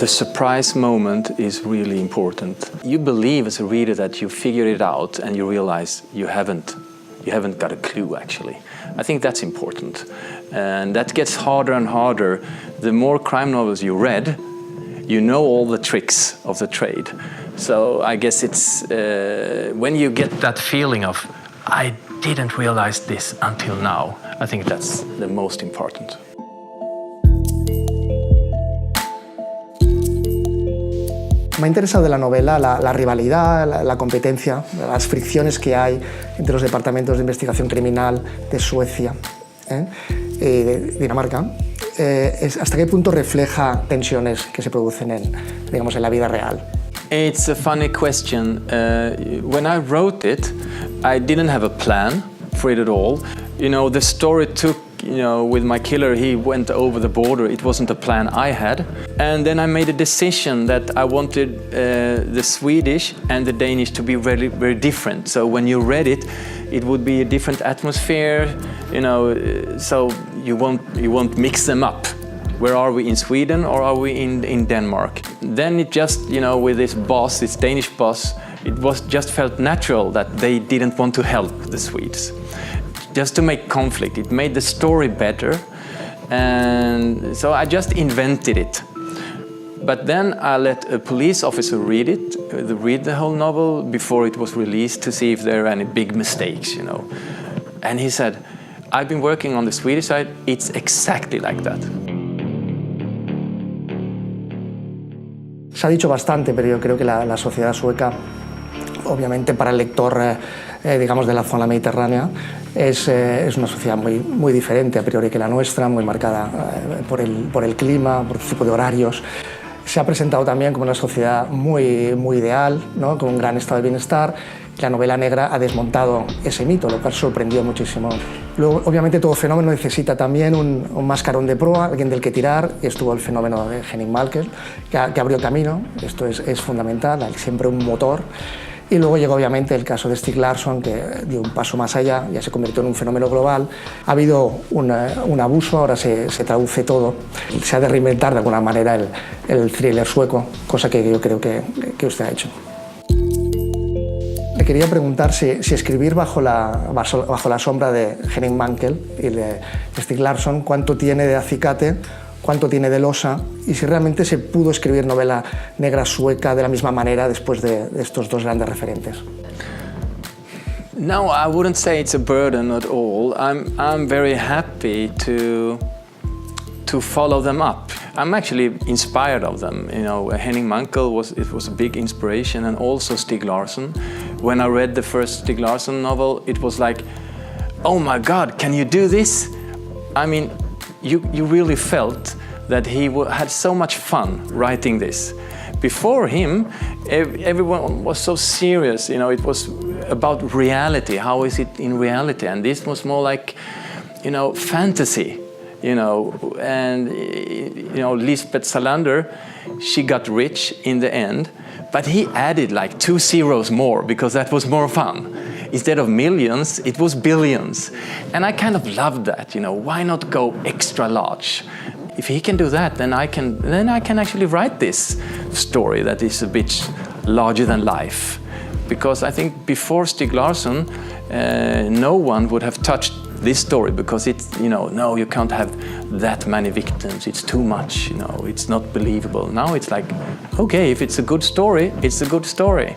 The surprise moment is really important. You believe as a reader that you figured it out and you realize you haven't got a clue actually. I think that's important. And that gets harder and harder. The more crime novels you read, you know all the tricks of the trade. So I guess it's when you get that feeling of, I didn't realize this until now, I think that's the most important. Me ha interesado de la novela la rivalidad, la competencia, las fricciones que hay entre los departamentos de investigación criminal de Suecia y de Dinamarca. ¿Hasta qué punto refleja tensiones que se producen en la vida real? It's a funny question. When I wrote it, I didn't have a plan for it at all. You know, the story took, with my killer, he went over the border. It wasn't a plan I had. And then I made a decision that I wanted the Swedish and the Danish to be very, very different. So when you read it, it would be a different atmosphere, so you won't mix them up. Where are we in Sweden or are we in Denmark? Then it just, with this boss, this Danish boss, it just felt natural that they didn't want to help the Swedes. Just to make conflict, it made the story better, and so I just invented it. But then I let a police officer read the whole novel before it was released to see if there are any big mistakes, And he said, I've been working on the Swedish side, it's exactly like that. Se ha dicho bastante, pero yo creo que la sociedad sueca, obviamente para el lector, digamos, de la zona mediterránea, es una sociedad muy diferente a priori que la nuestra, muy marcada por el clima, por el tipo de horarios. Se ha presentado también como una sociedad muy ideal, ¿no? Con un gran estado de bienestar. La novela negra ha desmontado ese mito, lo cual sorprendió muchísimo. Luego, obviamente, todo fenómeno necesita también un mascarón de proa, alguien del que tirar, y estuvo el fenómeno de Henning Mankell, que abrió camino. Esto es fundamental, hay siempre un motor. Y luego llegó obviamente el caso de Stieg Larsson, que dio un paso más allá, ya se convirtió en un fenómeno global. Ha habido un abuso, ahora se traduce todo. Se ha de reinventar de alguna manera el thriller sueco, cosa que yo creo que usted ha hecho. Le quería preguntar si escribir bajo la sombra de Henning Mankell y de Stieg Larsson, cuánto tiene de acicate, cuánto tiene de losa, y si realmente se pudo escribir novela negra sueca de la misma manera después de estos dos grandes referentes. No, I wouldn't say it's a burden at all. I'm very happy to follow them up. I'm actually inspired of them. Henning Mankell was a big inspiration, and also Stieg Larsson. When I read the first Stieg Larsson novel, it was like, oh my God, can you do this? I mean, you really felt that he had so much fun writing this. Before him, everyone was so serious. It was about reality. How is it in reality? And this was more like, fantasy. And Lisbeth Salander, she got rich in the end, but he added like 2 zeros more because that was more fun. Instead of millions, it was billions. And I kind of loved that, why not go extra large? If he can do that, then I can actually write this story that is a bit larger than life. Because I think before Stieg Larsson, no one would have touched this story because it's, no, you can't have that many victims, it's too much, it's not believable. Now it's like, okay, if it's a good story, it's a good story.